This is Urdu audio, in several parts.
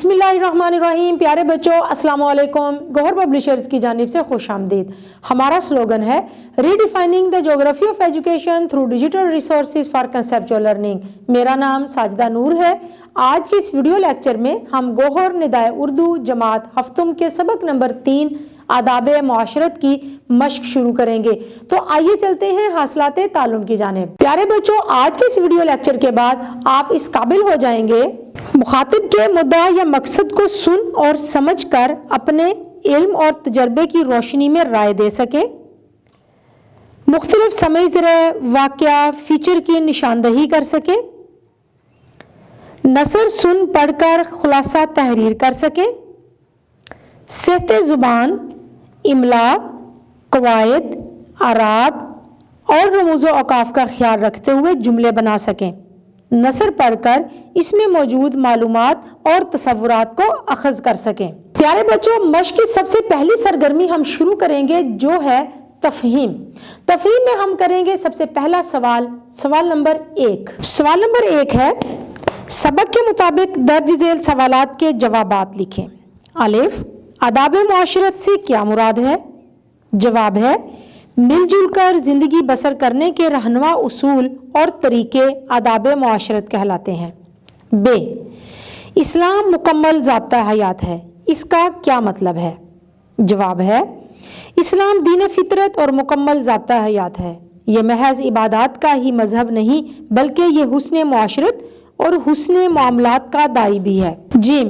بسم اللہ الرحمن الرحیم۔ پیارے بچوں السلام علیکم۔ گوہر پبلشرز کی جانب سے خوش آمدید۔ ہمارا سلوگن ہے ریڈیفائننگ دا جغرافی of education through digital resources for conceptual learning. میرا نام ساجدہ نور ہے۔ آج کی اس ویڈیو لیکچر میں ہم گوہر ندائے اردو جماعت ہفتم کے سبق نمبر 3 آداب معاشرت کی مشق شروع کریں گے۔ تو آئیے چلتے ہیں حاصلات تعلم کی جانب۔ پیارے بچوں، آج کے اس ویڈیو لیکچر کے بعد آپ اس قابل ہو جائیں گے مخاطب کے مدعا یا مقصد کو سن اور سمجھ کر اپنے علم اور تجربے کی روشنی میں رائے دے سکیں، مختلف سمعی ذرائع واقعہ فیچر کی نشاندہی کر سکیں، نثر سن پڑھ کر خلاصہ تحریر کر سکیں، صحت زبان، املا، قواعد، اعراب اور رموز و اوقاف کا خیال رکھتے ہوئے جملے بنا سکیں، نثر پڑھ کر اس میں موجود معلومات اور تصورات کو اخذ کر سکیں۔ پیارے بچوں، مشق کی سب سے پہلی سرگرمی ہم شروع کریں گے جو ہے تفہیم۔ تفہیم میں ہم کریں گے سب سے پہلا سوال نمبر 1۔ سوال نمبر 1 ہے، سبق کے مطابق درج ذیل سوالات کے جوابات لکھیں۔ الف، آداب معاشرت سے کیا مراد ہے؟ جواب ہے، مل جل کر زندگی بسر کرنے کے رہنما اصول اور طریقے آداب معاشرت کہلاتے ہیں۔ ب، اسلام مکمل ضابطہ حیات ہے، اس کا کیا مطلب ہے؟ جواب ہے، اسلام دین فطرت اور مکمل ضابطہ حیات ہے، یہ محض عبادات کا ہی مذہب نہیں بلکہ یہ حسن معاشرت اور حسن معاملات کا داعی بھی ہے۔ ج،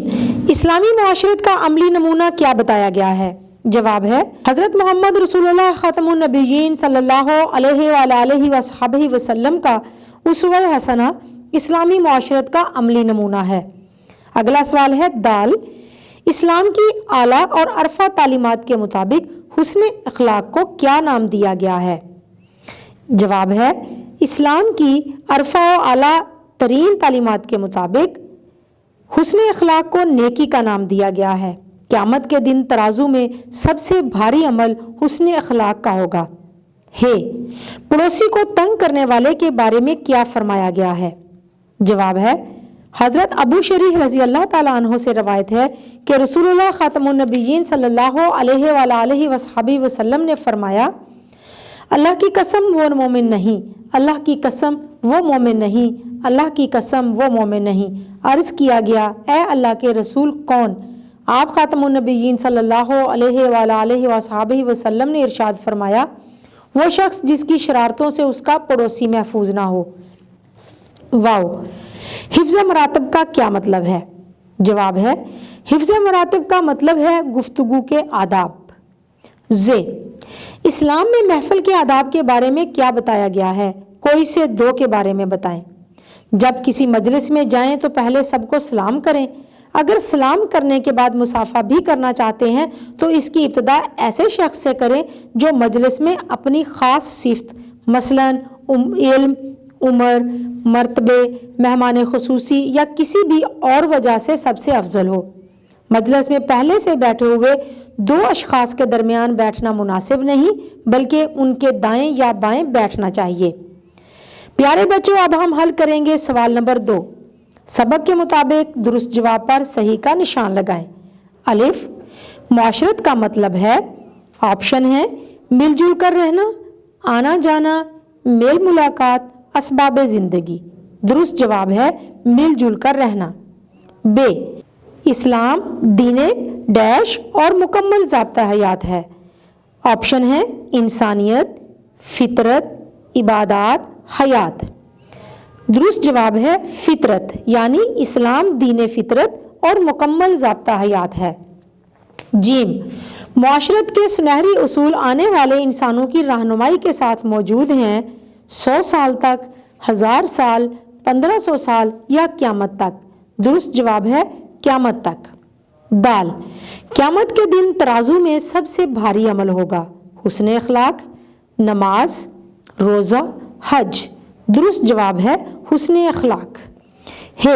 اسلامی معاشرت کا عملی نمونہ کیا بتایا گیا ہے؟ جواب ہے، حضرت محمد رسول اللہ خاتم النبیین صلی اللہ علیہ وآلہ وصحبہ وسلم کا اسوہ حسنہ اسلامی معاشرت کا عملی نمونہ ہے۔ اگلا سوال ہے دال، اسلام کی اعلیٰ اور عرفہ تعلیمات کے مطابق حسن اخلاق کو کیا نام دیا گیا ہے؟ جواب ہے، اسلام کی عرفہ و اعلیٰ ترین تعلیمات کے مطابق حسن اخلاق کو نیکی کا نام دیا گیا ہے۔ قیامت کے دن ترازو میں سب سے بھاری عمل حسن اخلاق کا ہوگا۔ ہے، پڑوسی کو تنگ کرنے والے کے بارے میں کیا فرمایا گیا ہے؟ جواب ہے، حضرت ابو شریح رضی اللہ تعالیٰ عنہ سے روایت ہے کہ رسول اللہ خاتم النبیین صلی اللہ علیہ وآلہ وصحبہ وسلم نے فرمایا، اللہ کی قسم وہ مومن نہیں، اللہ کی قسم وہ مومن نہیں، اللہ کی قسم وہ مومن نہیں۔ عرض کیا گیا، اے اللہ کے رسول کون؟ آپ خاتم النبیین صلی اللہ علیہ وآلہ وصحبہ وسلم نے ارشاد فرمایا، وہ شخص جس کی شرارتوں سے اس کا پڑوسی محفوظ نہ ہو۔ واو، حفظ مراتب کا کیا مطلب ہے؟ جواب ہے، حفظ مراتب کا مطلب ہے گفتگو کے آداب۔ ز، اسلام میں محفل کے آداب کے بارے میں کیا بتایا گیا ہے؟ کوئی سے دو کے بارے میں بتائیں۔ جب کسی مجلس میں جائیں تو پہلے سب کو سلام کریں، اگر سلام کرنے کے بعد مصافحہ بھی کرنا چاہتے ہیں تو اس کی ابتدا ایسے شخص سے کریں جو مجلس میں اپنی خاص صفت مثلاً علم، عمر، مرتبے، مہمان خصوصی یا کسی بھی اور وجہ سے سب سے افضل ہو۔ مجلس میں پہلے سے بیٹھے ہوئے دو اشخاص کے درمیان بیٹھنا مناسب نہیں بلکہ ان کے دائیں یا بائیں بیٹھنا چاہیے۔ پیارے بچوں، اب ہم حل کریں گے سوال نمبر 2۔ سبق کے مطابق درست جواب پر صحیح کا نشان لگائیں۔ الف، معاشرت کا مطلب ہے، آپشن ہے مل جل کر رہنا، آنا جانا، میل ملاقات، اسباب زندگی۔ درست جواب ہے مل جل کر رہنا۔ ب، اسلام دین ڈیش اور مکمل ضابطہ حیات ہے۔ آپشن ہے انسانیت، فطرت، عبادات، حیات۔ درست جواب ہے فطرت، یعنی اسلام دین فطرت اور مکمل ضابطہ حیات ہے۔ جیم، معاشرت کے سنہری اصول آنے والے انسانوں کی رہنمائی کے ساتھ موجود ہیں، 100 سال تک، 1000 سال، 1500 سال یا قیامت تک۔ درست جواب ہے قیامت تک۔ دال، قیامت کے دن ترازو میں سب سے بھاری عمل ہوگا، حسن اخلاق، نماز، روزہ، حج۔ درست جواب ہے حسن اخلاق۔ ہے،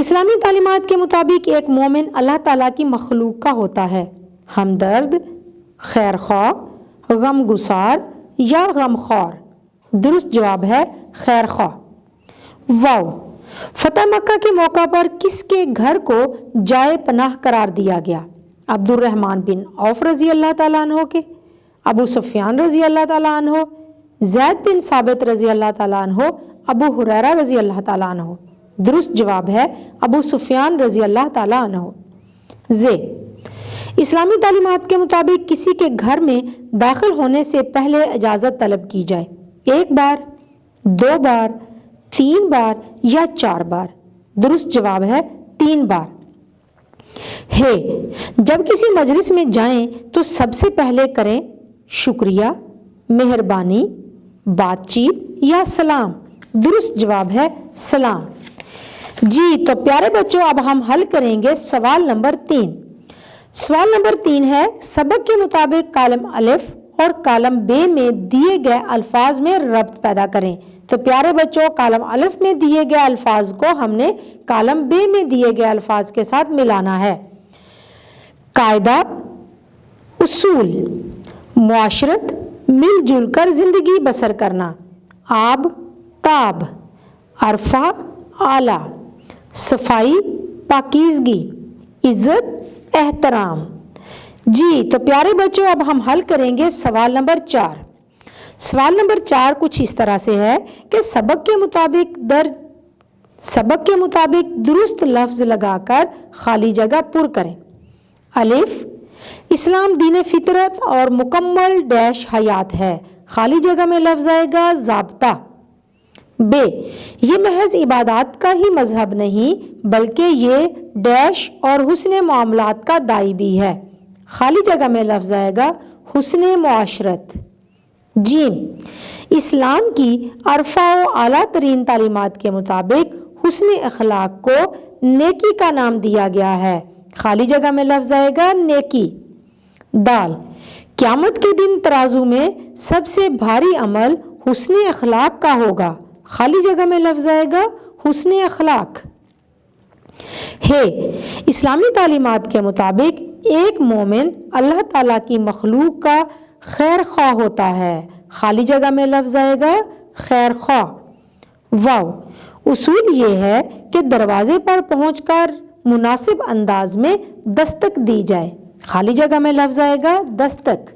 اسلامی تعلیمات کے مطابق ایک مومن اللہ تعالیٰ کی مخلوق کا ہوتا ہے، ہمدرد، خیر خواہ، غم گسار یا غم خوار۔ درست جواب ہے خیر خواہ۔ واو، فتح مکہ کے موقع پر کس کے گھر کو جائے پناہ قرار دیا گیا؟ عبد الرحمن بن عوف رضی اللہ تعالیٰ عنہ کے، ابو سفیان رضی اللہ تعالیٰ عنہ، زید بن ثابت رضی اللہ تعالیٰ عنہ، ابو ہریرہ رضی اللہ تعالیٰ عنہ۔ درست جواب ہے ابو سفیان رضی اللہ تعالیٰ عنہ۔ اسلامی تعلیمات کے مطابق کسی کے گھر میں داخل ہونے سے پہلے اجازت طلب کی جائے، 1 بار، 2 بار، 3 بار یا 4 بار؟ درست جواب ہے 3 بار۔ جب کسی مجلس میں جائیں تو سب سے پہلے کریں شکریہ، مہربانی، بات چیت یا سلام؟ درست جواب ہے سلام۔ جی تو پیارے بچوں، اب ہم حل کریں گے سوال نمبر 3۔ سوال نمبر 3 ہے، سبق کے مطابق کالم الف اور کالم ب میں دیے گئے الفاظ میں ربط پیدا کریں۔ تو پیارے بچوں، کالم الف میں دیے گئے الفاظ کو ہم نے کالم ب میں دیے گئے الفاظ کے ساتھ ملانا ہے۔ قاعدہ، اصول، معاشرت، مل جل کر زندگی بسر کرنا، آب، تاب، عرفہ، اعلیٰ، صفائی، پاکیزگی، عزت، احترام۔ جی تو پیارے بچوں، اب ہم حل کریں گے سوال نمبر 4۔ سوال نمبر 4 کچھ اس طرح سے ہے کہ سبق کے مطابق درست لفظ لگا کر خالی جگہ پر کریں۔ الف، اسلام دین فطرت اور مکمل ڈیش حیات ہے، خالی جگہ میں لفظ آئے گا ضابطہ۔ ب، یہ محض عبادات کا ہی مذہب نہیں بلکہ یہ ڈیش اور حسن معاملات کا داعی بھی ہے، خالی جگہ میں لفظ آئے گا حسن معاشرت۔ جیم، اسلام کی عرفہ و اعلیٰ ترین تعلیمات کے مطابق حسن اخلاق کو نیکی کا نام دیا گیا ہے، خالی جگہ میں لفظ آئے گا نیکی۔ دال، قیامت کے دن ترازو میں سب سے بھاری عمل حسن اخلاق کا ہوگا، خالی جگہ میں لفظ آئے گا حسن اخلاق۔ اسلامی تعلیمات کے مطابق ایک مومن اللہ تعالیٰ کی مخلوق کا خیر خواہ ہوتا ہے، خالی جگہ میں لفظ آئے گا خیر خواہ۔ واو، اصول یہ ہے کہ دروازے پر پہنچ کر مناسب انداز میں دستک دی جائے، خالی جگہ میں لفظ آئے گا دستک۔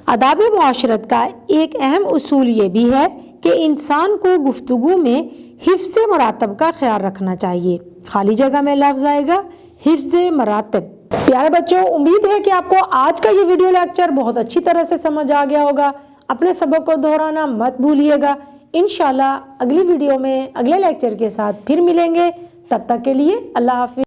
آداب معاشرت کا ایک اہم اصول یہ بھی ہے کہ انسان کو گفتگو میں حفظ مراتب کا خیال رکھنا چاہیے، خالی جگہ میں لفظ آئے گا حفظ مراتب۔ پیارے بچوں، امید ہے کہ آپ کو آج کا یہ ویڈیو لیکچر بہت اچھی طرح سے سمجھ آ گیا ہوگا۔ اپنے سبق کو دہرانا مت بھولیے گا۔ انشاءاللہ اگلی ویڈیو میں اگلے لیکچر کے ساتھ پھر ملیں گے، تب تک کے لیے اللہ حافظ۔